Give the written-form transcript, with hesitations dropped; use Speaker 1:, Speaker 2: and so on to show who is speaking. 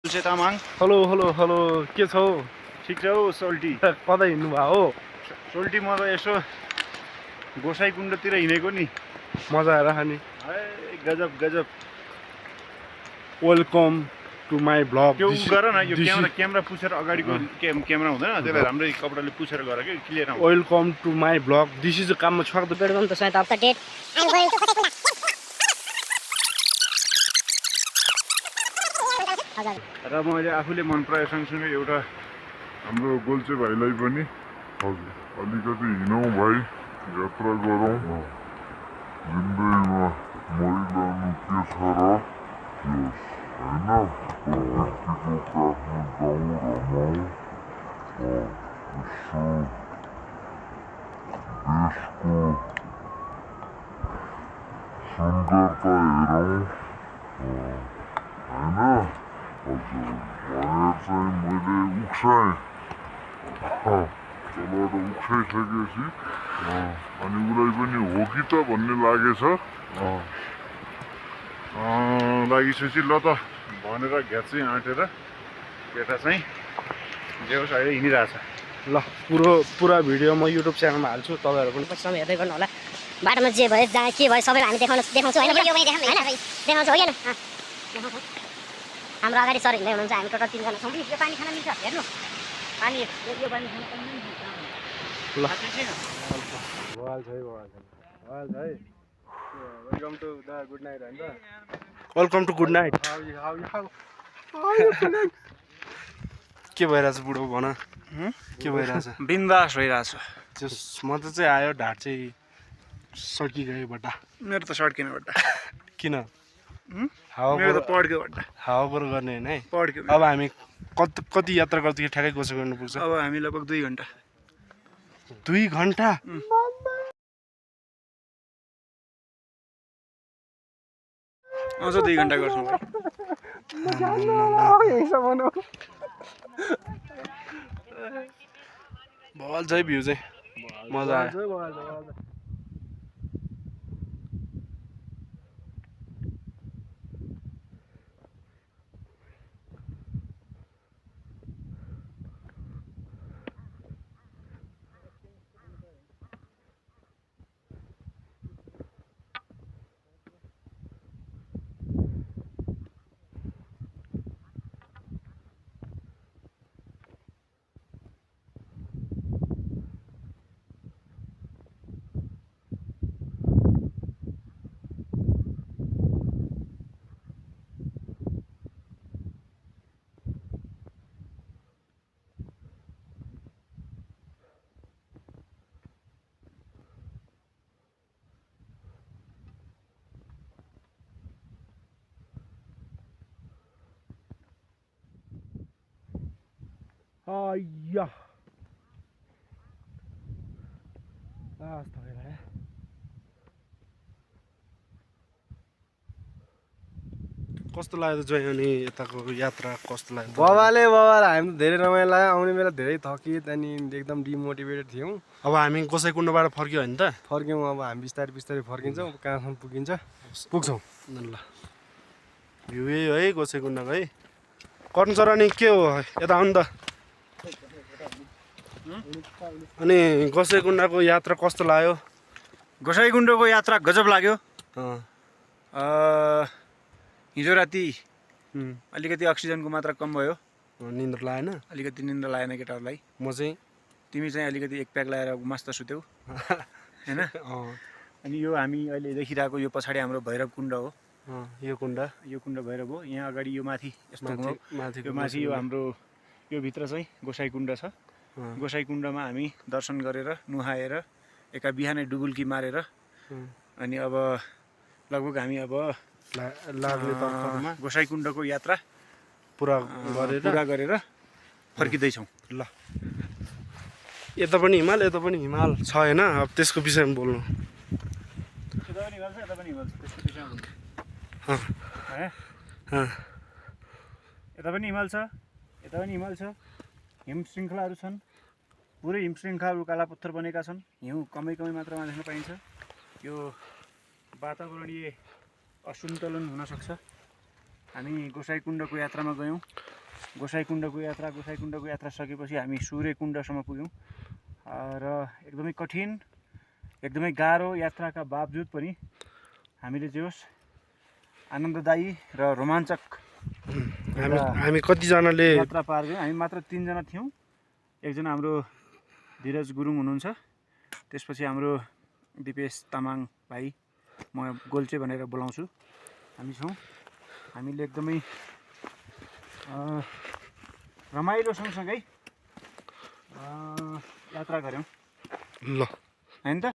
Speaker 1: Tamang
Speaker 2: hello hello hello के छौ
Speaker 1: ठिक छ हौ सोल्टी
Speaker 2: कतै हिँड्नु भयो हो
Speaker 1: सोल्टी म त यसो गोसाइकुण्डतिर हिँडेको नि
Speaker 2: मजा आएर खाने
Speaker 1: गजब गजब
Speaker 2: वेलकम टु माई भ्लग
Speaker 1: त्यो गर न यो क्यामेरा पुछेर अगाडिको क्यामेरा हुँदैन त्यसलाई राम्रै कपडाले पुछेर गर के क्लियर आउँछ
Speaker 2: welcome to my vlog this is काममा स्वागत
Speaker 3: वेलकम टु स्वागत अफ द डेट
Speaker 1: र मैले आफूले मन पराए सँगसँगै एउटा
Speaker 4: हाम्रो गोल्चे भाइलाई पनि अलिकति हिँडौँ भाइ यात्रा गरौँ जिन्दगीमा मरिरहनु के छ र होइन प्रकृतिको काखमा जाउँ रमाउँ यसो देशको सुन्दरता हेरौँ होइन भनेर चाहिँ मैले उक्साएँ तलबाट उक्साइसकेपछि अनि उसलाई पनि हो कि त भन्ने लागेछ
Speaker 1: लागिसकेपछि ल त भनेर घ्याँच्दै आँटेर केटा चाहिँ जे होस् अहिले हिँडिरहेछ
Speaker 2: ल पुरा भिडियो म युट्युब च्यानलमा हाल्छु तपाईँहरू पनि
Speaker 3: पछि हेर्दै गर्नु होला बाटोमा जे भयो जहाँ के भयो सबैलाई हामी देखाउँछौँ होइन देखाउँछौँ होइन हाम्रो अगाडि सर हिँड्दै हुनुहुन्छ हामी टोटल 3 जना छौँ यो पानी खान मिल्छ हेर्नु पानी यो पानी खान
Speaker 2: ल welcome to the good night होइन वेलकम टु गुड नाइट के भइरहेछ बुढो भन के भइरहेछ
Speaker 1: बिन्दास भइरहेछ
Speaker 2: म त चाहिँ आयो ढाड चाहिँ सड्किगयो बट्टा
Speaker 1: मेरो त सड्किन बट्टा
Speaker 2: किन
Speaker 1: मेरो त पड्क्यो बट्टा
Speaker 2: हावा कुरो गर्ने होइन है
Speaker 1: पड्क्यो
Speaker 2: अब हामी कति यात्रा गर्दाखेरि ठ्याक्कै गोसो गर्नु पुग्छ
Speaker 1: अब हामी लगभग 2 घन्टा
Speaker 2: 2 घन्टा
Speaker 1: अझ 2 घन्टा गर्छौँ
Speaker 2: बल चाहिँ भ्यू चाहिँ मजा आयो आया कस्तो लाग्यो जोइ अनि यताको यात्रा कस्तो लाग्यो
Speaker 5: बाबाले हामी त धेरै रमाइलो लाग्यो आउने बेला धेरै थकित अनि एकदम डिमोटिभेटेड थियौँ
Speaker 2: अब हामी गोसाइकुण्डबाट फर्क्यो होइन त
Speaker 5: फर्क्यौँ अब हामी बिस्तारै फर्किन्छौँ कहाँसम्म पुग्छौँ
Speaker 2: ल भ्यू यही हो है गोसाइकुण्डको है कर्न सर अनि के हो यता आउनु त अनि गोसाइकुण्डको यात्रा कस्तो लाग्यो
Speaker 1: गोसाइकुण्डको यात्रा गजब लाग्यो हिजो राति अलिकति अक्सिजनको मात्रा कम भयो
Speaker 2: निन्द्र लागेन
Speaker 1: अलिकति निन्द्रा लागेन केटाहरूलाई
Speaker 2: म चाहिँ
Speaker 1: तिमी चाहिँ अलिकति एक प्याक लगाएर मस्त सुत्यौ होइन अनि यो हामी अहिले देखिरहेको यो पछाडि हाम्रो भैरव कुण्ड हो
Speaker 2: यो
Speaker 1: कुण्ड भैरव हो यहाँ अगाडि यो माथि यस्तो यो माथि यो हाम्रो यो भित्र चाहिँ गोसाइकुण्ड छ गोसाइकुण्डमा हामी दर्शन गरेर नुहाएर एका बिहानै डुबुल्की मारेर अनि अब लगभग हामी अब गोसाइकुण्डको यात्रा
Speaker 2: पुरा
Speaker 1: गरेर फर्किँदैछौँ
Speaker 2: ल यता पनि हिमाल छ होइन अब त्यसको विषयमा बोल्नु
Speaker 1: यता पनि हिमाल छ हिम श्रृङ्खलाहरू छन् पुरै हिम श्रृङ्खलाहरू काला पत्थर बनेका छन् हिउँ कमै मात्रामा देख्न पाइन्छ यो वातावरणीय असन्तुलन हुन सक्छ हामी गोसाइकुण्डको यात्रामा गयौँ गोसाइकुण्डको यात्रा सकेपछि हामी सूर्यकुण्डसम्म पुग्यौँ र एकदमै कठिन एकदमै गाह्रो यात्राका बावजुद पनि हामीले जे होस् आनन्ददायी र रोमाञ्चक
Speaker 2: हामी कतिजनाले
Speaker 1: यात्रा पार गयौँ। हामी मात्र 3 जना थियौँ। एकजना हाम्रो धीरज गुरुङ हुनुहुन्छ, त्यसपछि हाम्रो दिपेश तामाङ भाइ, म गोल्चे भनेर बोलाउँछु, हामी छौँ। हामीले एकदमै रमाइलो सँगसँगै यात्रा गऱ्यौँ
Speaker 2: ल
Speaker 1: हैन त।